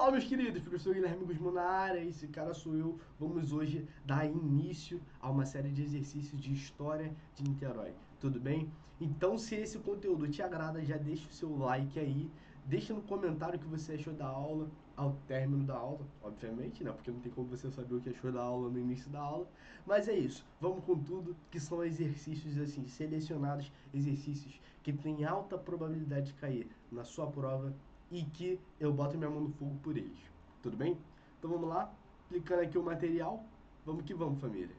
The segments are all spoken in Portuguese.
Fala, meus queridos, professor Guilherme Guzmão na área, esse cara sou eu. Vamos hoje dar início a uma série de exercícios de história de Niterói, tudo bem? Então, se esse conteúdo te agrada, já deixa o seu like aí, deixa no comentário o que você achou da aula, ao término da aula, obviamente, né? Porque não tem como você saber o que achou da aula no início da aula. Mas é isso, vamos com tudo, que são exercícios assim, selecionados, exercícios que têm alta probabilidade de cair na sua prova e que eu boto minha mão no fogo por eles. Tudo bem? Então vamos lá, clicando aqui o material. Vamos que vamos, família.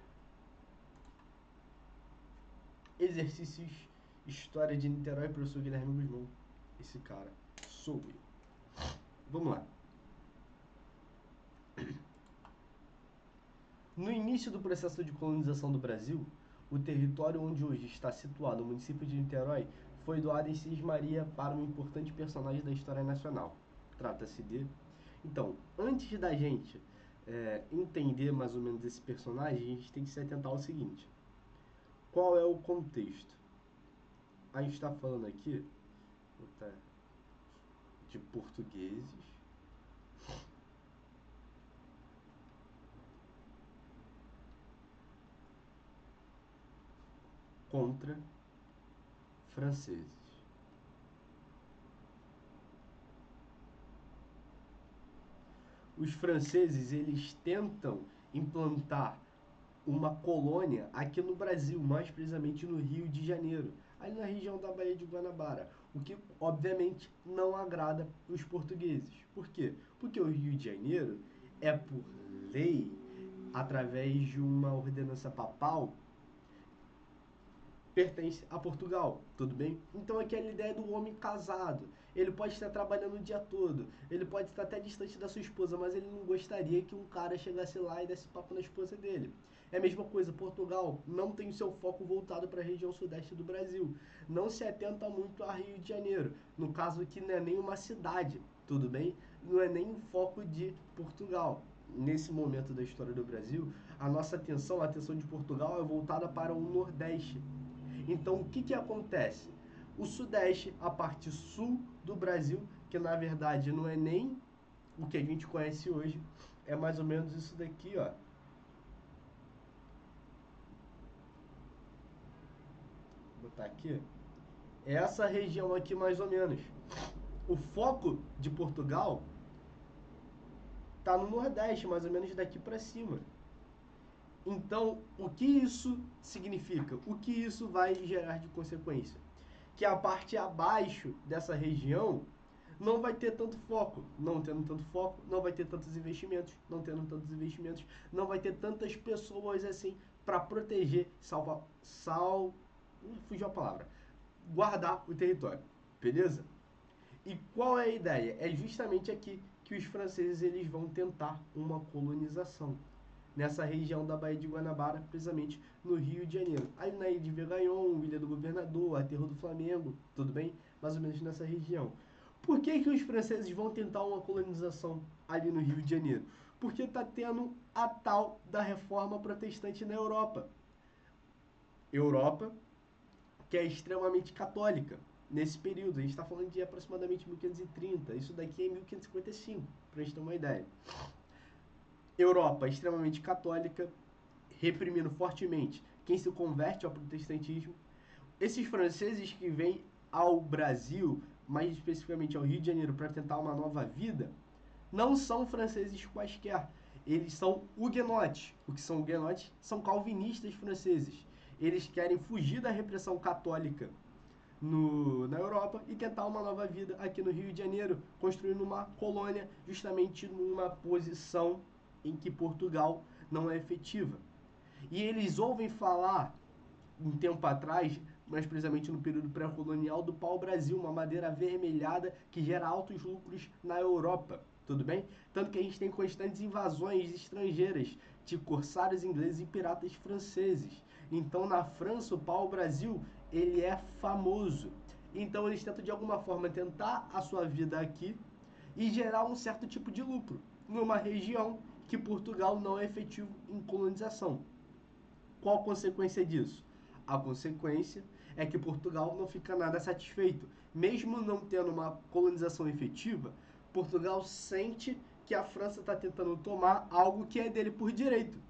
Exercícios, História de Niterói, professor Guilherme Guzmão. Esse cara sou eu. Vamos lá. No início do processo de colonização do Brasil, o território onde hoje está situado o município de Niterói foi doado em cismaria para um importante personagem da história nacional. Trata-se de... Então, antes da gente entender mais ou menos esse personagem, a gente tem que se atentar ao seguinte. Qual é o contexto? A gente está falando aqui de portugueses contra franceses. Os franceses, eles tentam implantar uma colônia aqui no Brasil, mais precisamente no Rio de Janeiro, ali na região da Baía de Guanabara, o que obviamente não agrada os portugueses. Por quê? Porque o Rio de Janeiro é, por lei, através de uma ordenança papal, pertence a Portugal, tudo bem? Então aquela ideia do homem casado, ele pode estar trabalhando o dia todo, ele pode estar até distante da sua esposa, mas ele não gostaria que um cara chegasse lá e desse papo na esposa dele. É a mesma coisa, Portugal não tem o seu foco voltado para a região sudeste do Brasil, não se atenta muito a Rio de Janeiro, no caso que não é nem uma cidade, tudo bem? Não é nem o foco de Portugal. Nesse momento da história do Brasil, a nossa atenção, a atenção de Portugal é voltada para o Nordeste. Então, o que, que acontece? O Sudeste, a parte sul do Brasil, que na verdade não é nem o que a gente conhece hoje, é mais ou menos isso daqui, ó. Vou botar aqui. É essa região aqui mais ou menos. O foco de Portugal está no Nordeste, mais ou menos daqui para cima. Então, o que isso significa? O que isso vai gerar de consequência? Que a parte abaixo dessa região não vai ter tanto foco. Não tendo tanto foco, não vai ter tantos investimentos. Não tendo tantos investimentos, não vai ter tantas pessoas assim para proteger, fugiu a palavra. Guardar o território. Beleza? E qual é a ideia? É justamente aqui que os franceses eles vão tentar uma colonização. Nessa região da Baía de Guanabara, precisamente no Rio de Janeiro. Aí na Ilha de Vegaion, Ilha do Governador, Aterro do Flamengo, tudo bem? Mais ou menos nessa região. Por que, que os franceses vão tentar uma colonização ali no Rio de Janeiro? Porque está tendo a tal da reforma protestante na Europa. Europa, que é extremamente católica. Nesse período, a gente está falando de aproximadamente 1530, isso daqui é 1555, para a gente ter uma ideia. Europa extremamente católica, reprimindo fortemente quem se converte ao protestantismo. Esses franceses que vêm ao Brasil, mais especificamente ao Rio de Janeiro, para tentar uma nova vida, não são franceses quaisquer. Eles são huguenotes. O que são huguenotes? São calvinistas franceses. Eles querem fugir da repressão católica na Europa e tentar uma nova vida aqui no Rio de Janeiro, construindo uma colônia justamente numa posição em que Portugal não é efetiva. E eles ouvem falar, um tempo atrás, mais precisamente no período pré-colonial, do pau-brasil, uma madeira avermelhada que gera altos lucros na Europa. Tudo bem? Tanto que a gente tem constantes invasões estrangeiras de corsários ingleses e piratas franceses. Então, na França, o pau-brasil ele é famoso. Então, eles tentam, de alguma forma, tentar a sua vida aqui e gerar um certo tipo de lucro numa região que Portugal não é efetivo em colonização. Qual a consequência disso? A consequência é que Portugal não fica nada satisfeito. Mesmo não tendo uma colonização efetiva, Portugal sente que a França está tentando tomar algo que é dele por direito.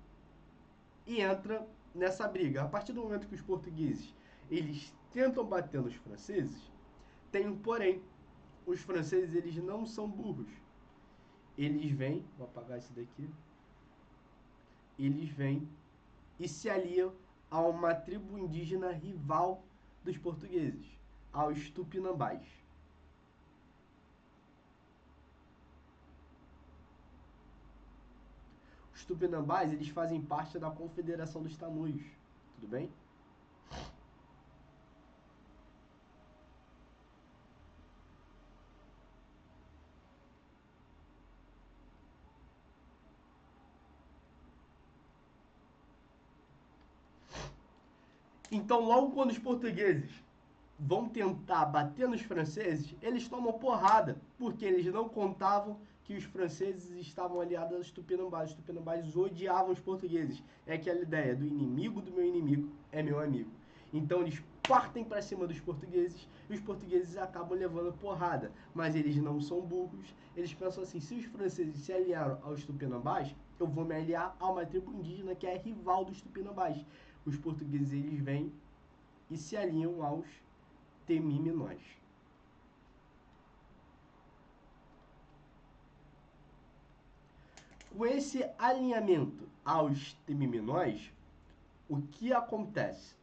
E entra nessa briga. A partir do momento que os portugueses eles tentam bater nos franceses, tem um porém. Os franceses eles não são burros. Eles vêm, vou apagar isso daqui. Eles vêm e se aliam a uma tribo indígena rival dos portugueses, aos Tupinambás. Os Tupinambás, eles fazem parte da Confederação dos Tamoios, tudo bem? Então, logo quando os portugueses vão tentar bater nos franceses, eles tomam porrada, porque eles não contavam que os franceses estavam aliados aos Tupinambás. Os Tupinambás odiavam os portugueses. É aquela ideia do inimigo do meu inimigo é meu amigo. Então eles partem para cima dos portugueses e os portugueses acabam levando porrada. Mas eles não são burros. Eles pensam assim, se os franceses se aliaram aos Tupinambás, eu vou me aliar a uma tribo indígena que é rival dos Tupinambás. Os portugueses eles vêm e se aliam aos Temiminós. Com esse alinhamento aos Temiminós, o que acontece?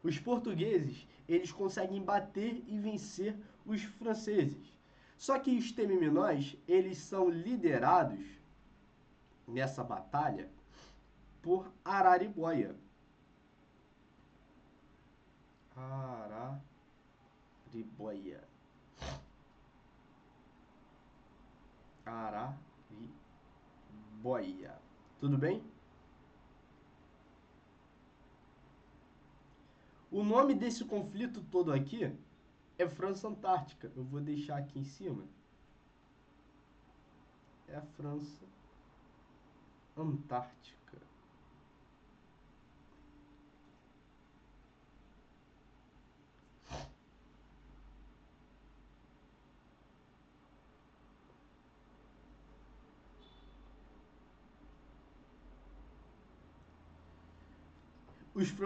Os portugueses eles conseguem bater e vencer os franceses. Só que os Temiminós eles são liderados nessa batalha por Araribóia. Araribóia. Araribóia. Tudo bem? O nome desse conflito todo aqui é França Antártica. Eu vou deixar aqui em cima. É a França Antártica.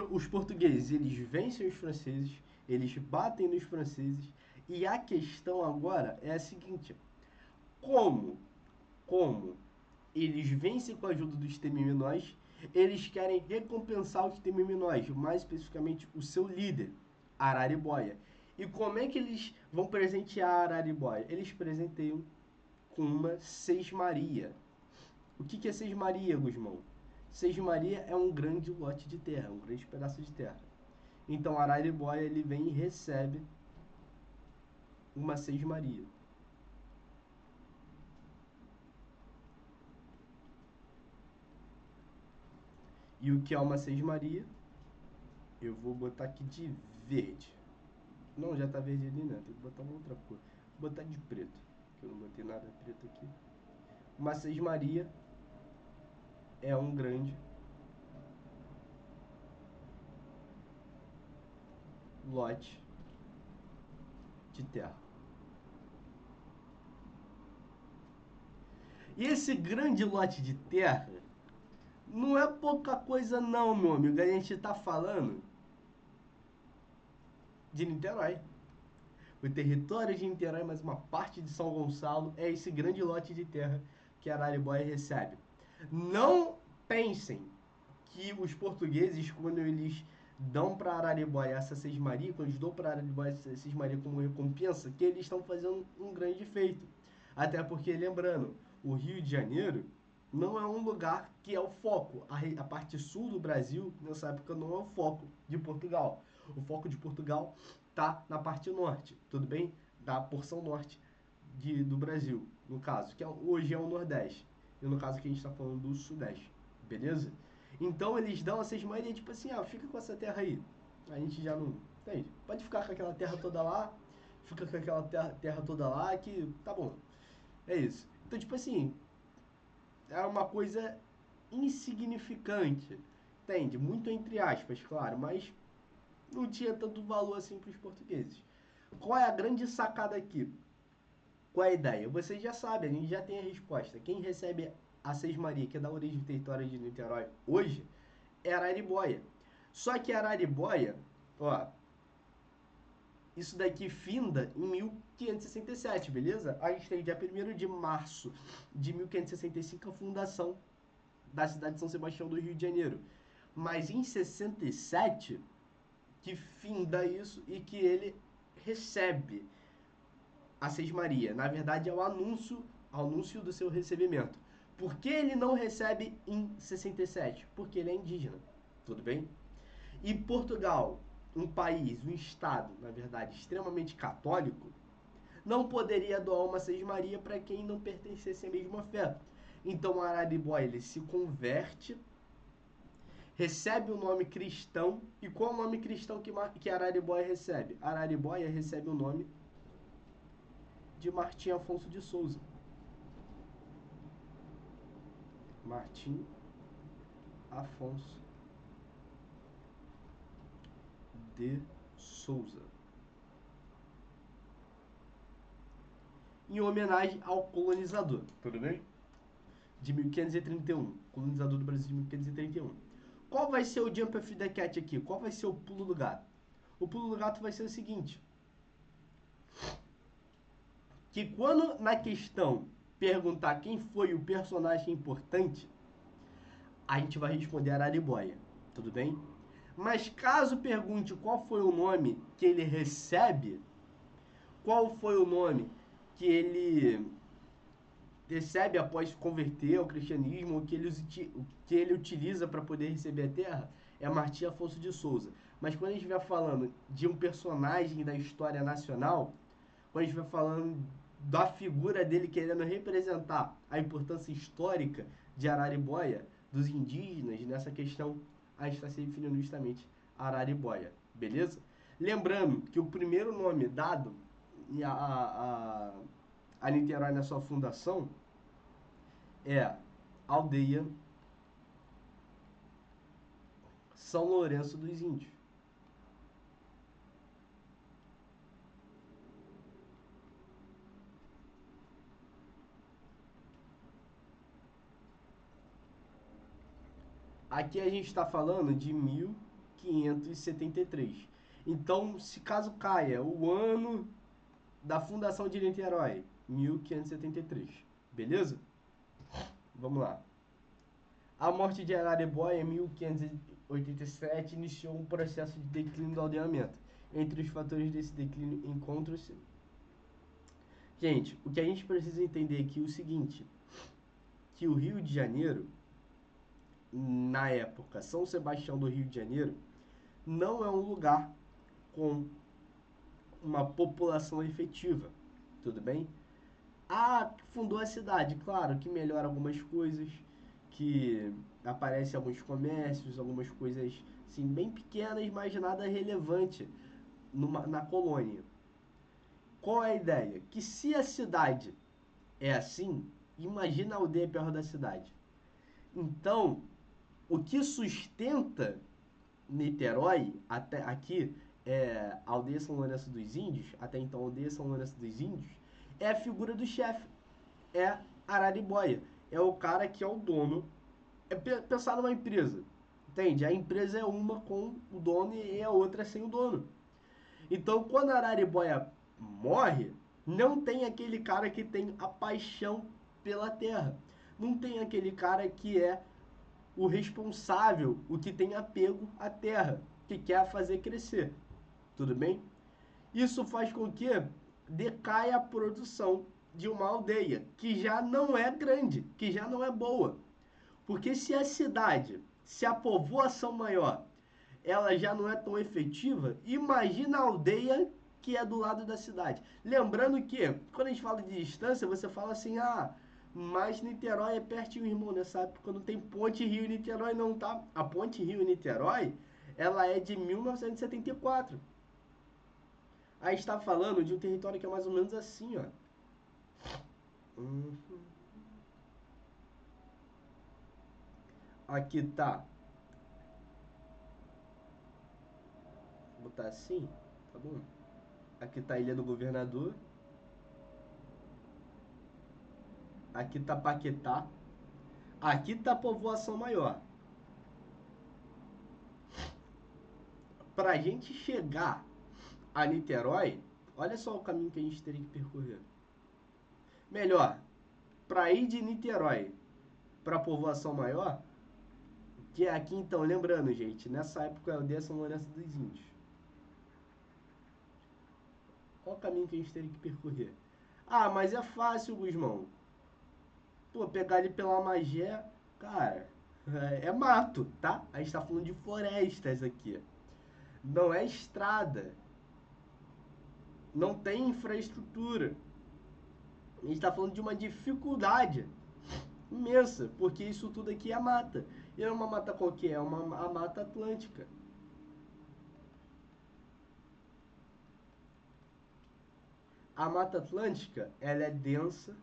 Os portugueses, eles vencem os franceses, eles batem nos franceses, e a questão agora é a seguinte: como, como eles vencem com a ajuda dos Temiminós, eles querem recompensar os Temiminós, mais especificamente o seu líder, Araribóia. E como é que eles vão presentear Araribóia? Eles presenteiam com uma sesmaria. O que é sesmaria, Gusmão? Sesmaria é um grande lote de terra, um grande pedaço de terra. Então Araribóia ele vem e recebe uma sesmaria. E o que é uma sesmaria? Eu vou botar aqui de verde. Não, já tá verde ali, né? Tem que botar uma outra cor. Vou botar de preto, que eu não botei nada preto aqui. Uma sesmaria é um grande lote de terra. E esse grande lote de terra não é pouca coisa não, meu amigo. A gente tá falando de Niterói. O território de Niterói, mais uma parte de São Gonçalo, é esse grande lote de terra que Araribóia recebe. Não pensem que os portugueses, quando eles dão para Araribóia essa sesmaria, quando eles dão para Araribóia essa sesmaria como recompensa, que eles estão fazendo um grande feito. Até porque, lembrando, o Rio de Janeiro não é um lugar que é o foco. A parte sul do Brasil, nessa época, não é o foco de Portugal. O foco de Portugal está na parte norte, tudo bem? Da porção norte do Brasil, no caso, que hoje é o Nordeste. E no caso que a gente está falando do Sudeste, beleza? Então eles dão essas manhas, tipo assim, fica com essa terra aí. A gente já não. Entende? Pode ficar com aquela terra toda lá, fica com aquela terra toda lá, que tá bom. É isso. Então, tipo assim, é uma coisa insignificante, entende? Muito entre aspas, claro, mas não tinha tanto valor assim para os portugueses. Qual é a grande sacada aqui? Qual é a ideia? Você já sabe, a gente já tem a resposta. Quem recebe a Sesmaria, que é da origem do território de Niterói hoje, é Araribóia. Só que Araribóia, ó, isso daqui finda em 1567, beleza? A gente tem dia 1º de março de 1565 a fundação da cidade de São Sebastião do Rio de Janeiro. Mas em 67 que finda isso e que ele recebe a Sesmaria. Na verdade, é o anúncio do seu recebimento. Por que ele não recebe em 67? Porque ele é indígena. Tudo bem? E Portugal, um país, um estado, na verdade, extremamente católico, não poderia doar uma Sesmaria para quem não pertencesse à mesma fé. Então, Araribóia, ele se converte, recebe o nome cristão. E qual o nome cristão que Araribóia recebe? Araribóia recebe o nome de Martim Afonso de Souza. Martim Afonso de Souza. Em homenagem ao colonizador, tudo bem? De 1531, colonizador do Brasil de 1531. Qual vai ser o jump of the cat aqui? Qual vai ser o pulo do gato? O pulo do gato vai ser o seguinte: que quando na questão perguntar quem foi o personagem importante, a gente vai responder Araribóia, tudo bem? Mas caso pergunte qual foi o nome que ele recebe, qual foi o nome que ele recebe após converter ao cristianismo, o que ele utiliza para poder receber a terra, é Martim Afonso de Souza. Mas quando a gente vai falando de um personagem da história nacional, quando a gente vai falando da figura dele querendo representar a importância histórica de Araribóia, dos indígenas, nessa questão, a gente está se referindo justamente a Araribóia, beleza? Lembrando que o primeiro nome dado a Niterói na sua fundação é Aldeia São Lourenço dos Índios. Aqui a gente está falando de 1573. Então, se caso caia o ano da fundação de Niterói, 1573. Beleza? Vamos lá. A morte de Araribóia em 1587 iniciou um processo de declínio do aldeamento. Entre os fatores desse declínio encontram-se... Gente, o que a gente precisa entender aqui é o seguinte, que o Rio de Janeiro, na época, São Sebastião do Rio de Janeiro, não é um lugar com uma população efetiva, tudo bem? Fundou a cidade, claro, que melhora algumas coisas, que aparecem alguns comércios, algumas coisas assim, bem pequenas, mas nada relevante na colônia. Qual é a ideia? Que se a cidade é assim, imagina a aldeia perto da cidade. Então, o que sustenta Niterói, até aqui, a aldeia São Lourenço dos Índios, até então a aldeia São Lourenço dos Índios, é a figura do chefe, é Araribóia. É o cara que é o dono. É pensar numa empresa, entende? A empresa é uma com o dono e a outra sem o dono. Então, quando a Araribóia morre, não tem aquele cara que tem a paixão pela terra. Não tem aquele cara que é o responsável, o que tem apego à terra, que quer fazer crescer. Tudo bem? Isso faz com que decaia a produção de uma aldeia, que já não é grande, que já não é boa. Porque se a cidade, se a povoação maior, ela já não é tão efetiva, imagina a aldeia que é do lado da cidade. Lembrando que, quando a gente fala de distância, você fala assim, mas Niterói é pertinho, irmão, nessa época não tem ponte Rio e Niterói não, tá? A ponte Rio e Niterói, ela é de 1974. A gente está falando de um território que é mais ou menos assim, ó. Aqui tá. Vou botar assim, tá bom? Aqui tá a Ilha do Governador. aqui tá Paquetá, aqui tá Povoação Maior. Pra gente chegar a Niterói, olha só o caminho que a gente teria que percorrer. Melhor, para ir de Niterói para Povoação Maior, que é aqui então, lembrando, gente, nessa época a aldeia São Lourenço dos Índios. Qual o caminho que a gente teria que percorrer? Ah, mas é fácil, Guzmão. Pô, pegar ali pela Magé, cara, é mato, tá? A gente tá falando de florestas aqui. Não é estrada. Não tem infraestrutura. A gente tá falando de uma dificuldade imensa, porque isso tudo aqui é mata. E é uma mata qualquer, é a Mata Atlântica. A Mata Atlântica, ela é densa,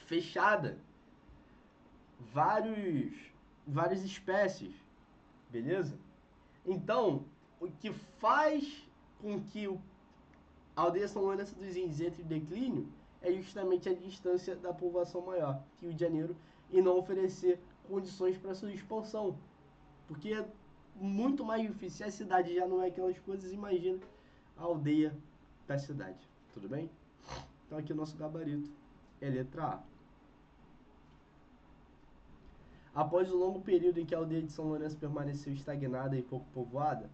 fechada, vários, várias espécies, beleza? Então, o que faz com que a aldeia São Lourenço dos Índios entre em declínio é justamente a distância da povoação maior, Rio de Janeiro, e não oferecer condições para sua expansão. Porque é muito mais difícil. Se a cidade já não é aquelas coisas, imagina a aldeia da cidade. Tudo bem? Então aqui o nosso gabarito é letra A. Após o longo período em que a aldeia de São Lourenço permaneceu estagnada e pouco povoada,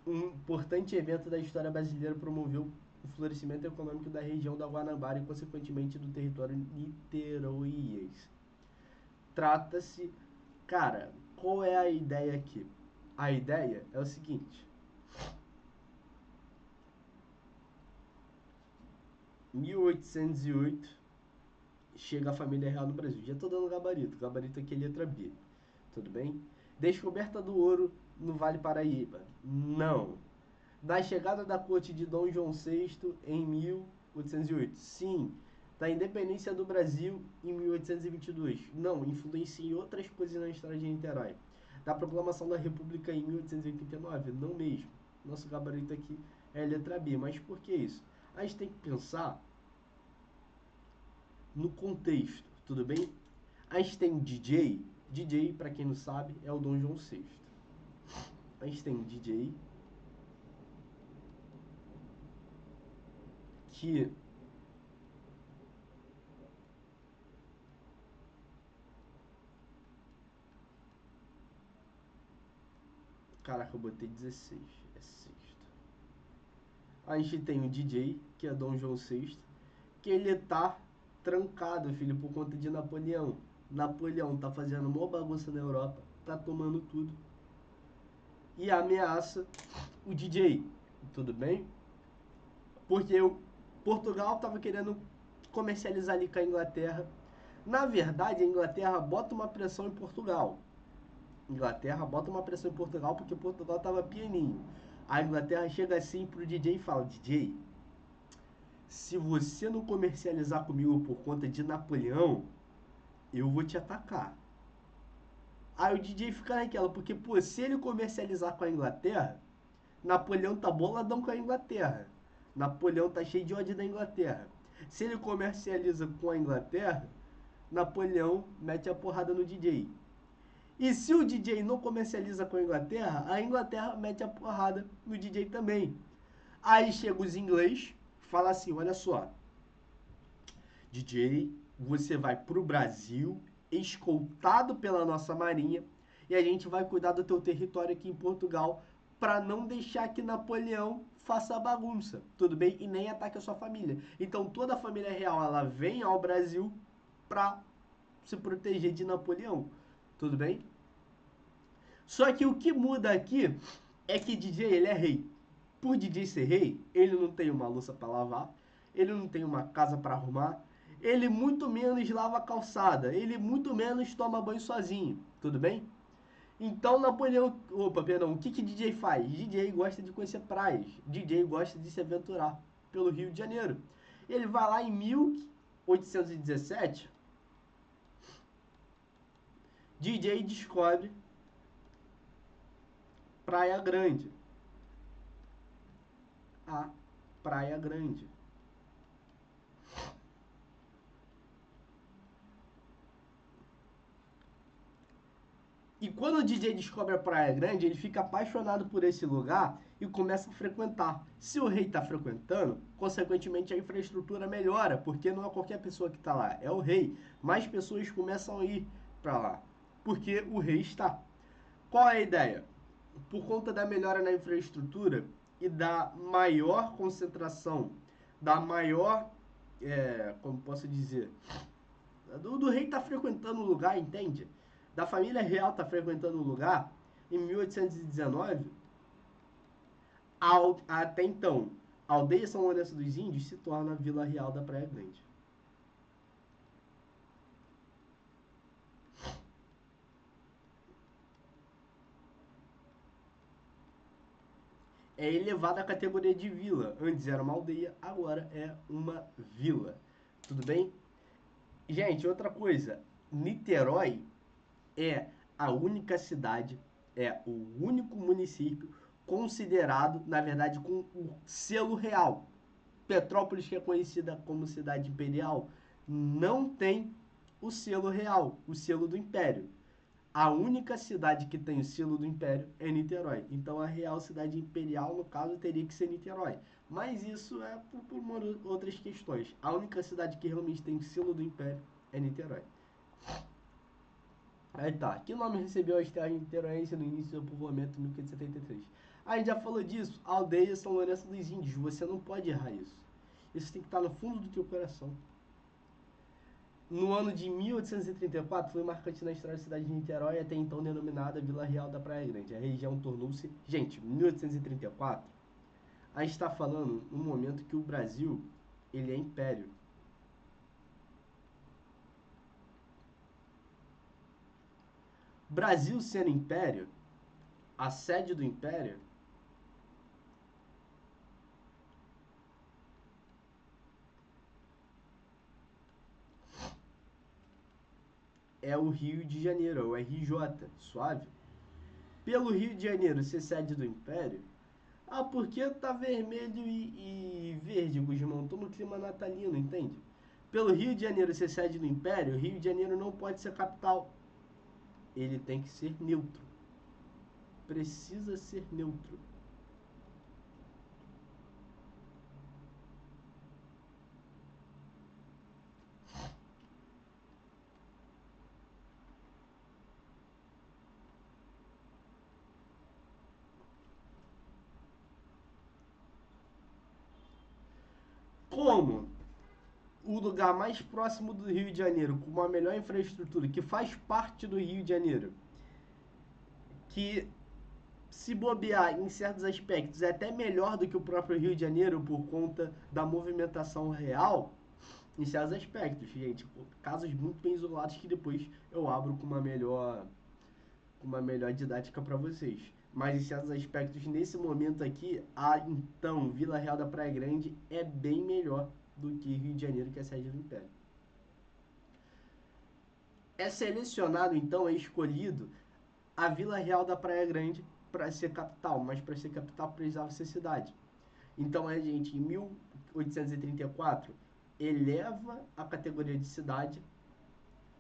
um importante evento da história brasileira promoveu o florescimento econômico da região da Guanabara e, consequentemente, do território niteroiense. Trata-se... Cara, qual é a ideia aqui? A ideia é o seguinte. 1808, chega a família real no Brasil. Já estou dando gabarito. Gabarito aqui é letra B. Tudo bem? Descoberta do ouro no Vale Paraíba. Não. Da chegada da corte de Dom João VI em 1808. Sim. Da independência do Brasil em 1822. Não. Influencia em outras coisas na história de Niterói. Da proclamação da República em 1889. Não mesmo. Nosso gabarito aqui é a letra B. Mas por que isso? A gente tem que pensar no contexto, tudo bem? A gente tem DJ. DJ, para quem não sabe, é o Dom João VI. A gente tem DJ que caraca, eu botei 16, é sexto. A gente tem o DJ, que é Dom João VI, que ele tá trancado, filho, por conta de Napoleão. Napoleão tá fazendo uma bagunça na Europa, tá tomando tudo. E ameaça o DJ, tudo bem? Porque Portugal tava querendo comercializar ali com a Inglaterra. Na verdade, a Inglaterra bota uma pressão em Portugal. Inglaterra bota uma pressão em Portugal porque Portugal tava pianinho. A Inglaterra chega assim pro DJ e fala: DJ, se você não comercializar comigo por conta de Napoleão, eu vou te atacar. Aí o DJ fica naquela, porque pô, se ele comercializar com a Inglaterra, Napoleão tá boladão com a Inglaterra. Napoleão tá cheio de ódio da Inglaterra. Se ele comercializa com a Inglaterra, Napoleão mete a porrada no DJ. E se o DJ não comercializa com a Inglaterra mete a porrada no DJ também. Aí chega os ingleses, fala assim, olha só, DJ, você vai pro Brasil, escoltado pela nossa marinha, e a gente vai cuidar do teu território aqui em Portugal, para não deixar que Napoleão faça bagunça, tudo bem? E nem ataque a sua família. Então toda a família real, ela vem ao Brasil para se proteger de Napoleão, tudo bem? Só que o que muda aqui é que DJ, ele é rei. Por DJ ser rei, ele não tem uma louça para lavar, ele não tem uma casa para arrumar, ele muito menos lava a calçada, ele muito menos toma banho sozinho, tudo bem? Então Napoleão, o que DJ faz? DJ gosta de conhecer praias, DJ gosta de se aventurar pelo Rio de Janeiro. Ele vai lá em 1817, DJ descobre Praia Grande. A Praia Grande. E quando o DJ descobre a Praia Grande, ele fica apaixonado por esse lugar e começa a frequentar. Se o rei está frequentando, consequentemente a infraestrutura melhora, porque não é qualquer pessoa que está lá, é o rei. Mais pessoas começam a ir para lá, porque o rei está. Qual é a ideia? Por conta da melhora na infraestrutura e da maior concentração, da maior, como posso dizer, do rei estar frequentando o lugar, entende? Da família real estar frequentando o lugar, em 1819, até então, a aldeia São Lourenço dos Índios se torna a Vila Real da Praia Grande. É elevada à categoria de vila. Antes era uma aldeia, agora é uma vila. Tudo bem? Gente, outra coisa. Niterói é a única cidade, é o único município considerado, na verdade, com o selo real. Petrópolis, que é conhecida como cidade imperial, não tem o selo real, o selo do império. A única cidade que tem o selo do império é Niterói. Então a real cidade imperial, no caso, teria que ser Niterói. Mas isso é por outras questões. A única cidade que realmente tem o selo do império é Niterói. Aí tá. Que nome recebeu as terras niteroenses no início do povoamento em 1573? A gente já falou disso. A aldeia São Lourenço dos Índios. Você não pode errar isso. Isso tem que estar no fundo do teu coração. No ano de 1834, foi marcante na história da cidade de Niterói, até então denominada Vila Real da Praia Grande. A região tornou-se... Gente, 1834, a gente está falando no momento que o Brasil, ele é império. Brasil sendo império, a sede do império é o Rio de Janeiro, é o RJ, suave. Pelo Rio de Janeiro ser sede do império, ah, porque tá vermelho e verde, Guzmão? Tô no clima natalino, entende? Pelo Rio de Janeiro ser sede do Império, o Rio de Janeiro não pode ser capital. Ele tem que ser neutro. Precisa ser neutro. Como o lugar mais próximo do Rio de Janeiro, com uma melhor infraestrutura, que faz parte do Rio de Janeiro, que se bobear em certos aspectos é até melhor do que o próprio Rio de Janeiro por conta da movimentação real, em certos aspectos, gente. Casos muito bem isolados que depois eu abro com uma melhor didática para vocês. Mas em certos aspectos, nesse momento aqui, a então Vila Real da Praia Grande é bem melhor do que Rio de Janeiro, que é a sede do Império. É selecionado, então, é escolhido a Vila Real da Praia Grande para ser capital, mas para ser capital precisava ser cidade. Então a gente, em 1834, eleva a categoria de cidade.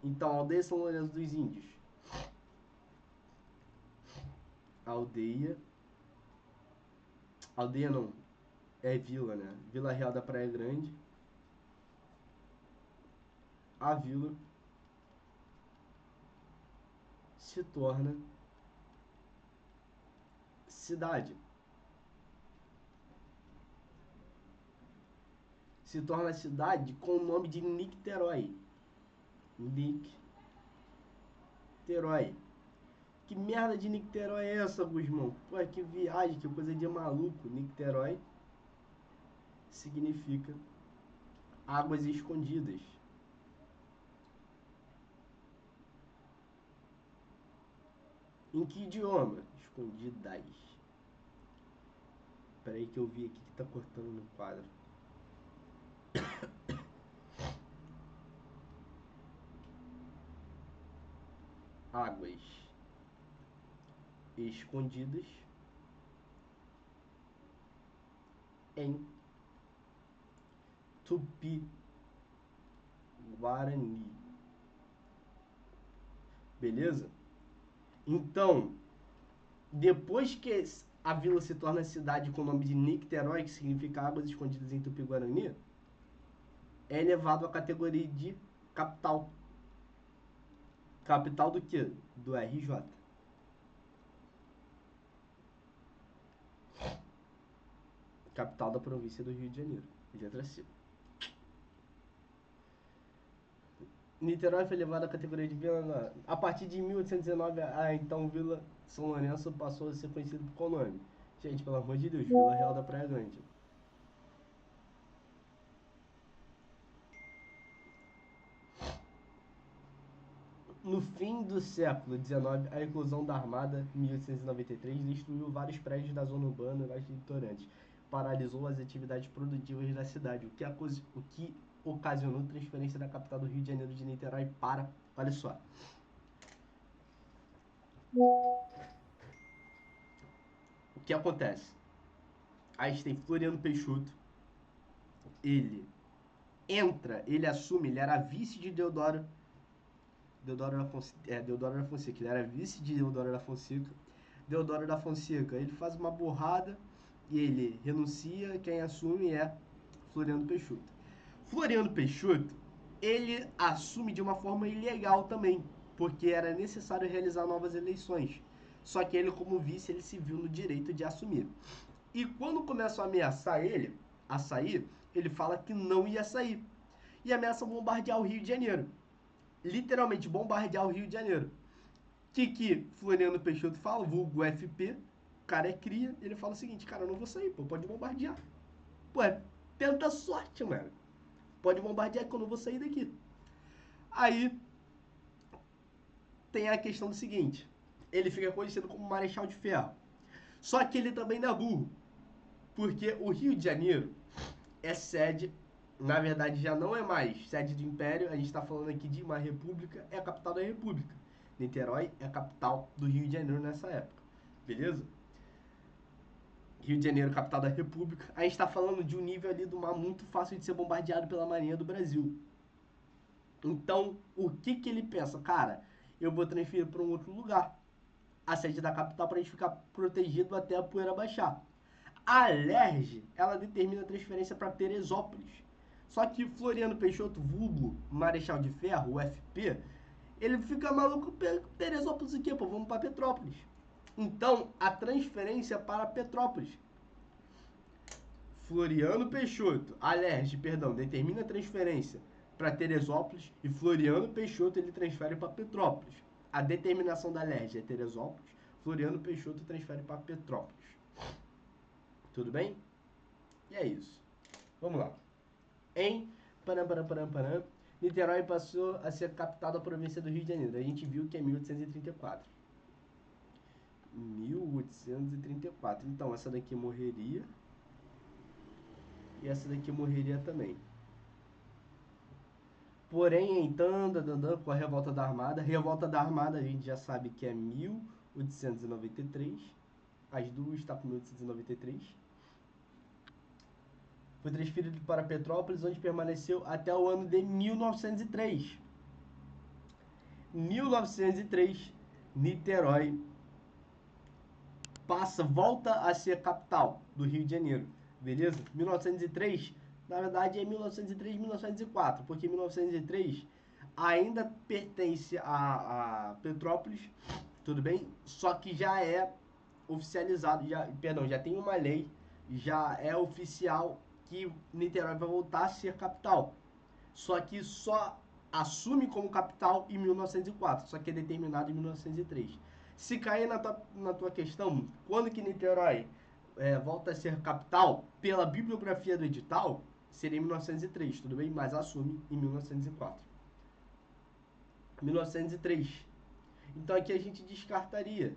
Então, a aldeia São Lourenço dos Índios. Aldeia. Aldeia não. É vila, né? Vila Real da Praia Grande. A vila se torna cidade. Se torna cidade com o nome de Nicterói. Nicterói. Que merda de Nicterói é essa, Guzmão? Pô, que viagem, que coisa de maluco. Nicterói significa águas escondidas. Em que idioma? Escondidas. Peraí que eu vi aqui que tá cortando no quadro. Águas escondidas em Tupi-Guarani. Beleza? Então, depois que a vila se torna cidade com o nome de Nicterói, que significa águas escondidas em Tupi-Guarani, é elevado à categoria de capital. Capital do quê? Do RJ. Capital da província do Rio de Janeiro. Letra C. Niterói foi elevada à categoria de vila a partir de 1819. A então Vila São Lourenço passou a ser conhecido por qual nome? Gente, pelo amor de Deus, Vila Real da Praia Grande. No fim do século XIX, a inclusão da Armada, em 1893, destruiu vários prédios da zona urbana e das litorantes, paralisou as atividades produtivas da cidade, o que ocasionou transferência da capital do Rio de Janeiro de Niterói para, olha só, o que acontece? Aí a gente tem Floriano Peixoto, ele assume, ele era vice de Deodoro da Fonseca, ele era vice de Deodoro da Fonseca. Deodoro da Fonseca, ele faz uma borrada e ele renuncia, quem assume é Floriano Peixoto. Floriano Peixoto, ele assume de uma forma ilegal também, porque era necessário realizar novas eleições. Só que ele, como vice, ele se viu no direito de assumir. E quando começam a ameaçar ele a sair, ele fala que não ia sair. E ameaça bombardear o Rio de Janeiro. Literalmente bombardear o Rio de Janeiro. Que Floriano Peixoto fala, vulgo FP, o cara é cria, ele fala o seguinte, cara, eu não vou sair, pô, pode bombardear. Pô, tenta sorte, mano. Pode bombardear que eu não vou sair daqui. Aí, tem a questão do seguinte, ele fica conhecido como Marechal de Ferro. Só que ele também não é burro, porque o Rio de Janeiro é sede, na verdade já não é mais sede do Império, a gente está falando aqui de uma república, é a capital da república. Niterói é a capital do Rio de Janeiro nessa época, beleza? Rio de Janeiro, capital da república. A gente está falando de um nível ali do mar muito fácil de ser bombardeado pela Marinha do Brasil. Então, o que ele pensa? Cara, eu vou transferir para um outro lugar, a sede da capital, para a gente ficar protegido até a poeira baixar. A LERJ, ela determina a transferência para Teresópolis. Só que Floriano Peixoto, vulgo Marechal de Ferro, o FP, ele fica maluco, Teresópolis o quê, pô? Vamos para Petrópolis. Então, a transferência para Petrópolis. Floriano Peixoto, a LERJ, perdão, determina a transferência para Teresópolis e Floriano Peixoto ele transfere para Petrópolis. A determinação da LERJ é Teresópolis, Floriano Peixoto transfere para Petrópolis. Tudo bem? E é isso. Vamos lá. Em Niterói passou a ser capital da província do Rio de Janeiro. A gente viu que é 1834. 1834. Então, essa daqui morreria. E essa daqui morreria também. Porém, então, com a Revolta da Armada. Revolta da Armada a gente já sabe que é 1893. As duas estão com 1893. Foi transferido para Petrópolis, onde permaneceu até o ano de 1903. 1903, Niterói volta a ser capital do Rio de Janeiro, beleza? 1903, na verdade é 1903 e 1904, porque 1903 ainda pertence a Petrópolis, tudo bem? Só que já é oficializado, já tem uma lei, já é oficial que Niterói vai voltar a ser capital. Só que só assume como capital em 1904, só que é determinado em 1903. Se cair na tua questão, quando que Niterói volta a ser capital, pela bibliografia do edital, seria em 1903, tudo bem? Mas assume em 1904. 1903. Então aqui a gente descartaria.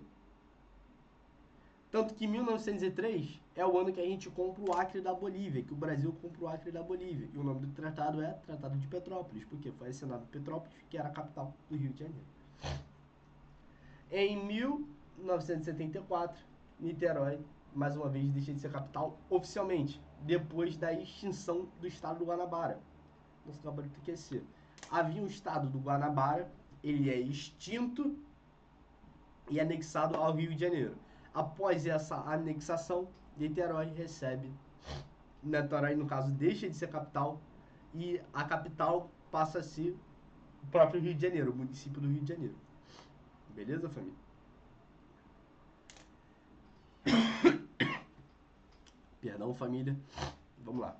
Tanto que 1903 é o ano que a gente compra o Acre da Bolívia, que o Brasil compra o Acre da Bolívia. E o nome do tratado é Tratado de Petrópolis, porque foi assinado Petrópolis, que era a capital do Rio de Janeiro. Em 1974, Niterói, mais uma vez, deixa de ser capital oficialmente. depois da extinção do estado do Guanabara. Nosso gabarito aqui é C. Havia um estado do Guanabara, ele é extinto e anexado ao Rio de Janeiro. Após essa anexação, Niterói recebe, Niterói no caso deixa de ser capital e a capital passa a ser o próprio Rio de Janeiro, o município do Rio de Janeiro. Beleza, família? Perdão, família. Vamos lá.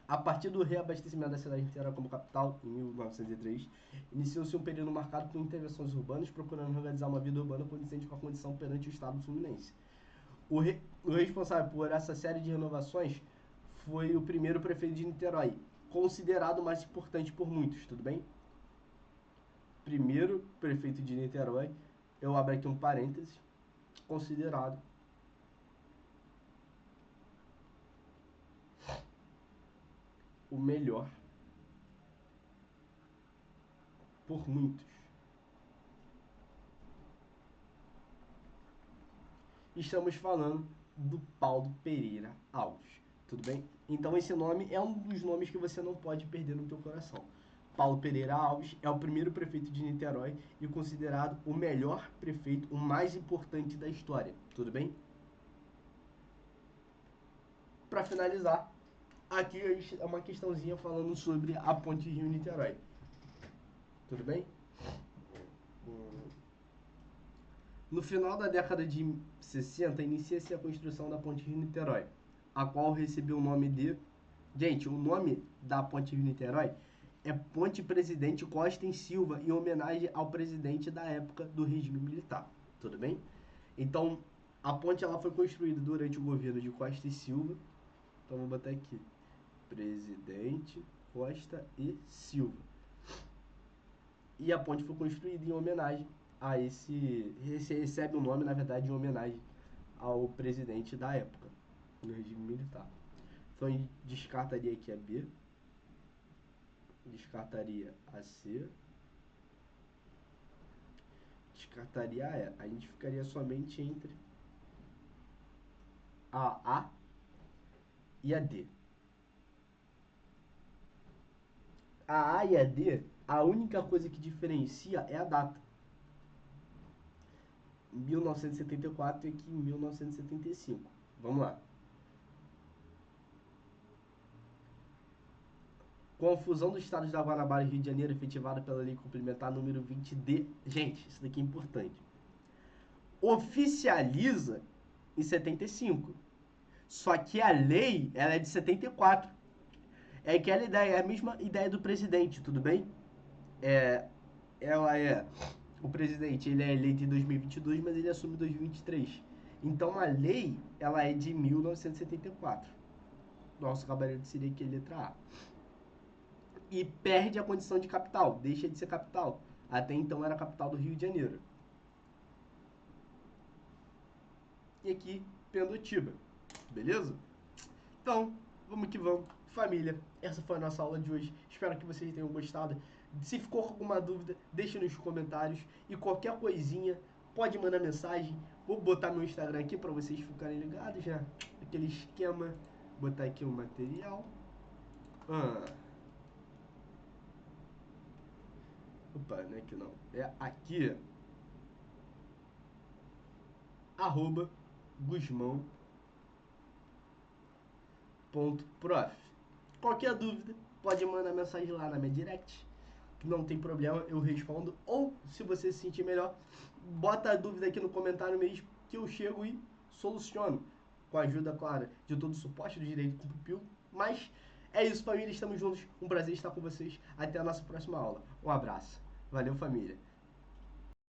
A partir do reabastecimento da cidade de Niterói como capital, em 1903, iniciou-se um período marcado por intervenções urbanas, procurando realizar uma vida urbana condizente com a condição perante o Estado fluminense. O responsável por essa série de renovações foi o primeiro prefeito de Niterói, considerado o mais importante por muitos, tudo bem? Primeiro prefeito de Niterói, eu abro aqui um parêntese, considerado o melhor por muitos. Estamos falando do Paulo Pereira Alves, tudo bem? Então esse nome é um dos nomes que você não pode perder no teu coração. Paulo Pereira Alves é o primeiro prefeito de Niterói e considerado o melhor prefeito, o mais importante da história, tudo bem? Para finalizar, aqui é uma questãozinha falando sobre a ponte Rio-Niterói, tudo bem? No final da década de 60, inicia-se a construção da ponte Rio-Niterói, a qual recebeu o nome de... Gente, o nome da ponte Rio-Niterói é Ponte Presidente Costa e Silva, em homenagem ao presidente da época do regime militar, tudo bem? Então, a ponte ela foi construída durante o governo de Costa e Silva. Então, vou botar aqui, Presidente Costa e Silva. E a ponte foi construída em homenagem a esse recebe o nome, na verdade, em homenagem ao presidente da época, no regime militar. Então, descartaria aqui a B, descartaria a C, descartaria a E. A gente ficaria somente entre a A e a D. A A e a D, a única coisa que diferencia é a data. 1974 e aqui em 1975. Vamos lá. Com a fusão dos estados da Guanabara e Rio de Janeiro, efetivada pela Lei Complementar número 20D. Gente, isso daqui é importante. Oficializa em 75. Só que a lei, ela é de 74. É aquela ideia, é a mesma ideia do presidente, tudo bem? Ela é... O presidente, ele é eleito em 2022, mas ele assume em 2023. Então, a lei, ela é de 1974. Nosso gabarito seria aqui, letra A. E perde a condição de capital, deixa de ser capital. Até então era a capital do Rio de Janeiro. E aqui, Pendotiba. Beleza? Então, vamos que vamos. Família, essa foi a nossa aula de hoje. Espero que vocês tenham gostado. Se ficou com alguma dúvida, deixe nos comentários. E qualquer coisinha, pode mandar mensagem. Vou botar meu Instagram aqui para vocês ficarem ligados já. Aquele esquema. Botar aqui o material. Opa, não é aqui não. É aqui. @gusmão.prof. Qualquer dúvida, pode mandar mensagem lá na minha direct. Que não tem problema, eu respondo. Ou, se você se sentir melhor, bota a dúvida aqui no comentário mesmo, que eu chego e soluciono. Com a ajuda, claro, de todo o suporte do Direito com o Pupil. Mas é isso, família. Estamos juntos. Um prazer estar com vocês. Até a nossa próxima aula. Um abraço. Valeu, família.